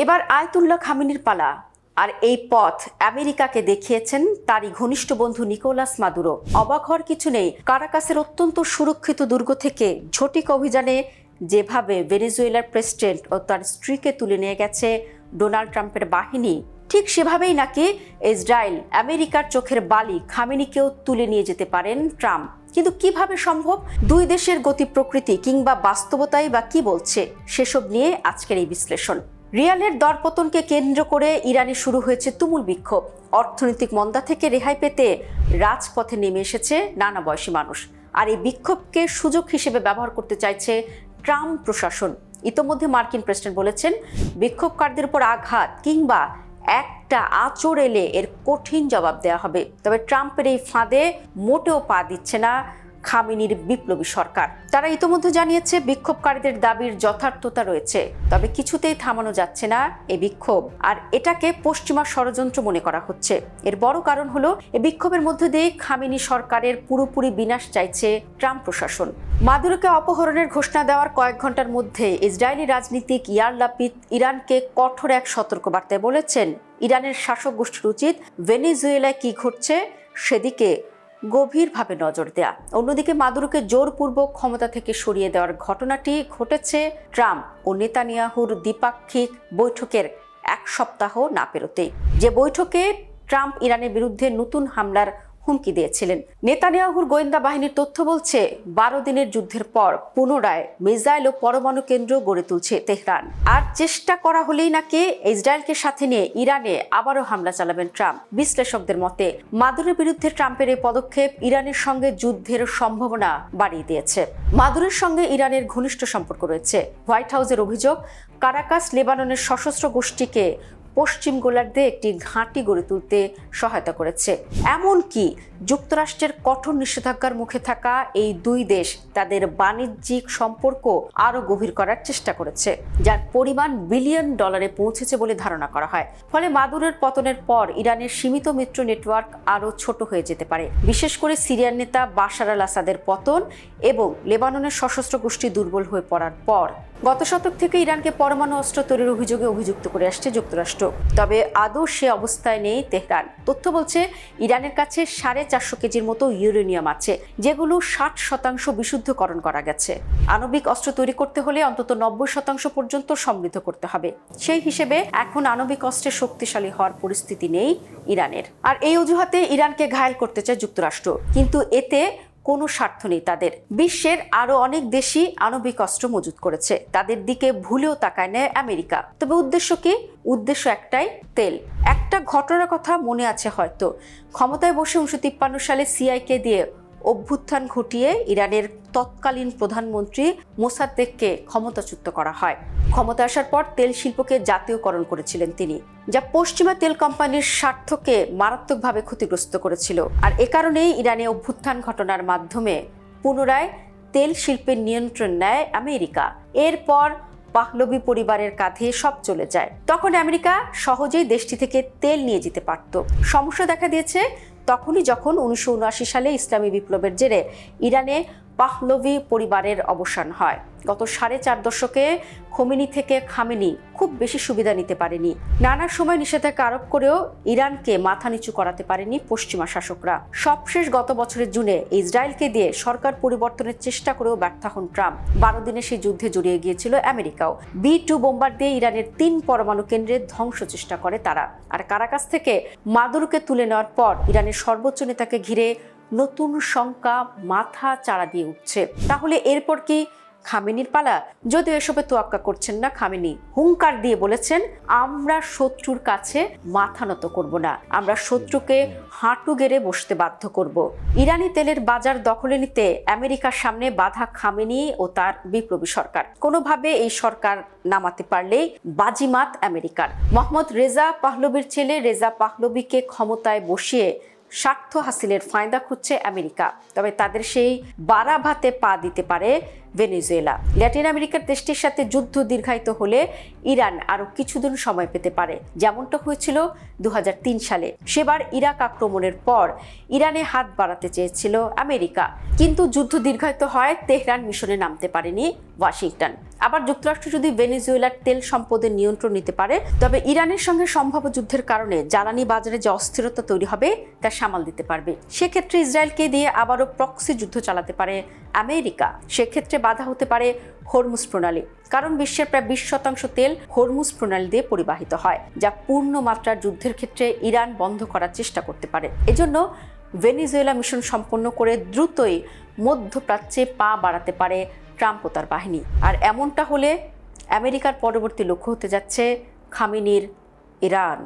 এবার আয়াতুল্লাহ খামেনির পালা। আর এই পথ আমেরিকাকে দেখিয়েছেন তারই ঘনিষ্ঠ বন্ধু নিকোলাস মাদুরো। অবাক হওয়ার কিছু নেই, কারাকাসের অত্যন্ত সুরক্ষিত দুর্গ থেকে ঝটিকা অভিযানে যেভাবে ভেনেজুয়েলার প্রেসিডেন্ট ও তার স্ত্রীকে তুলে নিয়ে গেছে ডোনাল্ড ট্রাম্পের বাহিনী, ঠিক সেভাবেই নাকি ইসরায়েল আমেরিকার চোখের বালি খামেনিকেও তুলে নিয়ে যেতে পারেন ট্রাম্প। কিন্তু কিভাবে সম্ভব? দুই দেশের গতি প্রকৃতি কিংবা বাস্তবতাই বা কি বলছে, সেসব নিয়ে আজকের এই বিশ্লেষণ। রিয়ালের দরপতনকে কেন্দ্র করে ইরানে শুরু হয়েছে তুমুল বিক্ষোভ। অর্থনৈতিক মন্দা থেকে রেহাই পেতে রাজপথে নেমে এসেছে নানা বয়সী মানুষ। আর এই বিক্ষোভকে সুযোগ হিসেবে ব্যবহার করতে চাইছে ট্রাম্প প্রশাসন। ইতোমধ্যে মার্কিন প্রেসিডেন্ট বলেছেন, বিক্ষোভকারীদের উপর আঘাত কিংবা একটা আঁচড় এলে এর কঠিন জবাব দেওয়া হবে। তবে ট্রাম্পের এই ফাঁদে মোটেও পা দিচ্ছে না খামেনির বিপ্লবী সরকার। তারা ইতোমধ্যে জানিয়েছে বিক্ষোভকারীদের দাবির যথার্থতা রয়েছে, তবে কিছুতেই থামানো যাচ্ছে না এই বিক্ষোভ। আর এটাকে পশ্চিমা ষড়যন্ত্র মনে করা হচ্ছে। এর বড় কারণ হলো এই বিক্ষোভের মধ্যে দিয়ে খামেনি সরকারের পুরোপুরি বিনাশ চাইছে ট্রাম্প প্রশাসন। মাদুরোকে অপহরণের ঘোষণা দেওয়ার কয়েক ঘন্টার মধ্যে ইসরায়েলি রাজনীতিক ইয়ার লাপিদ ইরানকে কঠোর এক সতর্কবার্তায় বলেছেন, ইরানের শাসক গোষ্ঠীর উচিত ভেনেজুয়েলায় কি ঘটছে সেদিকে গভীরভাবে নজর দেয়া। অন্যদিকে মাদুরোকে জোরপূর্বক ক্ষমতা থেকে সরিয়ে দেওয়ার ঘটনাটি ঘটেছে ট্রাম্প ও নেতানিয়াহুর দ্বিপাক্ষিক বৈঠকের এক সপ্তাহ না পেরোতেই। যে বৈঠকে ট্রাম্প ইরানের বিরুদ্ধে নতুন হামলার হুমকি দিয়েছিলেন। নেতানিয়াহুর গোয়েন্দা বাহিনীর তথ্য বলছে, 12 দিনের যুদ্ধের পর পুনরায় মিসাইল ও পরমাণু কেন্দ্র গড়ে তুলছে তেহরান। আর চেষ্টা করা হলেই নাকি ইসরায়েলকে সাথে নিয়ে ইরানে আবারও হামলা চালাবেন ট্রাম্প। বিশ্লেষকদের মতে মাদুরোর বিরুদ্ধে ট্রাম্পের এই পদক্ষেপ ইরানের সঙ্গে যুদ্ধের সম্ভাবনা বাড়িয়ে দিয়েছে। মাদুরোর সঙ্গে ইরানের ঘনিষ্ঠ সম্পর্ক রয়েছে। হোয়াইট হাউসের অভিযোগ, কারাকাস লেবাননের সশস্ত্র গোষ্ঠীকে পশ্চিম গোলার্ধে একটি ঘাঁটি গড়ে তুলতে সহায়তা করেছে। এমনকি যুক্তরাষ্ট্রের কঠোর নিষেধাজ্ঞার মুখে থাকা এই দুই দেশ তাদের বাণিজ্যিক সম্পর্ক আরও গভীর করার চেষ্টা করেছে, যার পরিমাণ বিলিয়ন ডলারে পৌঁছেছে বলে ধারণা করা হয়। ফলে মাদুরোর পতনের পর ইরানের সীমিত মিত্র নেটওয়ার্ক আরও ছোট হয়ে যেতে পারে। বিশেষ করে সিরিয়ার নেতা বাশার আল আসাদের পতন এবং লেবাননের সশস্ত্র গোষ্ঠী দুর্বল হয়ে পড়ার পর গত শতক থেকে ইরানকে পরমাণু অস্ত্র তৈরির অভিযোগে অভিযুক্ত করে আসছে যুক্তরাষ্ট্র। তবে আদৌ সে অবস্থায় নেই তেহরান। তথ্য বলছে, ইরানের কাছে 450 কেজির মতো ইউরেনিয়াম আছে, যেগুলো 60% বিশুদ্ধকরণ করা গেছে। আণবিক অস্ত্র তৈরি করতে হলে অন্তত 90% পর্যন্ত সমৃদ্ধ করতে হবে। সেই হিসেবে এখন আণবিক অস্ত্রে শক্তিশালী হওয়ার পরিস্থিতি নেই ইরানের। আর এই অজুহাতে ইরানকে ঘায়েল করতে চায় যুক্তরাষ্ট্র, কিন্তু এতে কোনো স্বার্থ নেই তাদের। বিশ্বের আরো অনেক দেশই আণবিক অস্ত্র মজুত করেছে, তাদের দিকে ভুলেও তাকায় না আমেরিকা। তবে উদ্দেশ্য কি? উদ্দেশ্য একটাই, তেল। একটা ঘটনার কথা মনে আছে হয়তো, ক্ষমতায় বসে 1953 সালে সিআইকে দিয়ে অভ্যুত্থান ঘটিয়ে ইরানের তৎকালীন প্রধানমন্ত্রী মোসাদ্দেককে ক্ষমতাচ্যুত করা হয়। ক্ষমতা আসার পর তেল শিল্পকে জাতীয়করণ করেছিলেন তিনি, যা পশ্চিমা তেল কোম্পানির স্বার্থকে মারাত্মকভাবে ক্ষতিগ্রস্ত করেছিল। আর এ কারণেই ইরানে অভ্যুত্থান ঘটনার মাধ্যমে পুনরায় তেল শিল্পের নিয়ন্ত্রণ নেয় আমেরিকা। এরপর পাহলভি পরিবারের কাঁধে সব চলে যায়। তখন আমেরিকা সহজেই দেশটি থেকে তেল নিয়ে যেতে পারত। সমস্যা দেখা দিয়েছে তখনই যখন 1979 সালে ইসলামী বিপ্লবের জেরে ইরানে পাহলভি পরিবারের অবসান হয়। গত 4.5 দশকে খোমেনি থেকে খামেনি খুব বেশি সুবিধা নিতে পারেনি। নানা সময় নিষেধাজ্ঞা আরোপ করেও ইরানকে মাথা নিচু করাতে পারেনি পশ্চিমা শাসকরা। সবশেষ গত বছরের জুনে ইসরায়েলকে দিয়ে সরকার পরিবর্তনের চেষ্টা করেও ব্যর্থ হন ট্রাম্প। 12 দিনে সেই যুদ্ধে জড়িয়ে গিয়েছিল আমেরিকাও। B-2 বোম্বার দিয়ে ইরানের 3 পরমাণু কেন্দ্রের ধ্বংস চেষ্টা করে তারা। আর কারাকাস থেকে মাদুরোকে তুলে নেওয়ার পর ইরানের সর্বোচ্চ নেতাকে ঘিরে নতুন শঙ্কা মাথা চাড়া দিয়ে উঠছে। তাহলে এরপর কি খামেনির পালা? যদিও এসবে তোয়াক্কা করছেন না খামেনি, হুঙ্কার দিয়ে বলেছেন, আমরা শত্রুর কাছে মাথা নত করব না, আমরা শত্রুকে হাঁটু গেড়ে বসতে বাধ্য করব। ইরানি তেলের বাজার দখলে নিতে আমেরিকার সামনে বাধা খামেনি ও তার বিপ্লবী সরকার। কোনোভাবে এই সরকার নামাতে পারলেই বাজিমাত আমেরিকার। মোহাম্মদ রেজা পাহলভির ছেলে রেজা পাহলভিকে ক্ষমতায় বসিয়ে স্বার্থ হাসিলের ফায়দা খুঁজছে আমেরিকা। তবে তাদের সেই বাড়া ভাতে পা দিতে পারে ভেনেজুয়েলা। ল্যাটিন আমেরিকার দেশটির সাথে যুদ্ধ দীর্ঘায়িত হলে ইরান আরও কিছুদিন সময় পেতে পারে, যেমনটা হয়েছিল 2003 সালে। সেবার ইরাক আক্রমণের পর ইরানে হাত বাড়াতে চেয়েছিল আমেরিকা, কিন্তু যুদ্ধ দীর্ঘায়িত হয় তেহরান মিশনে নামতে পারেনি ওয়াশিংটন। আবার যুক্তরাষ্ট্র যদি ভেনেজুয়েলার তেল সম্পদের নিয়ন্ত্রণ নিতে পারে, তবে ইরানের সঙ্গে সম্ভাব্য যুদ্ধের কারণে জ্বালানি বাজারে যে অস্থিরতা তৈরি হবে তা সামাল দিতে পারবে। সেক্ষেত্রে ইসরায়েলকে দিয়ে আবারও প্রক্সি যুদ্ধ চালাতে পারে আমেরিকা। সেক্ষেত্রে বাধা হতে পারে হরমুজ প্রণালী, কারণ বিশ্বের প্রায় 20% তেল হরমুজ প্রণালী দিয়ে পরিবাহিত হয়, যা পূর্ণ মাত্রার যুদ্ধের ক্ষেত্রে ইরান বন্ধ করার চেষ্টা করতে পারে। এজন্য ভেনেজুয়েলা মিশন সম্পন্ন করে দ্রুতই মধ্যপ্রাচ্যে পা বাড়াতে পারে ট্রাম্প ও তার বাহিনী। আর এমনটা হলে আমেরিকার পরবর্তী লক্ষ্য হতে যাচ্ছে খামেনির ইরান।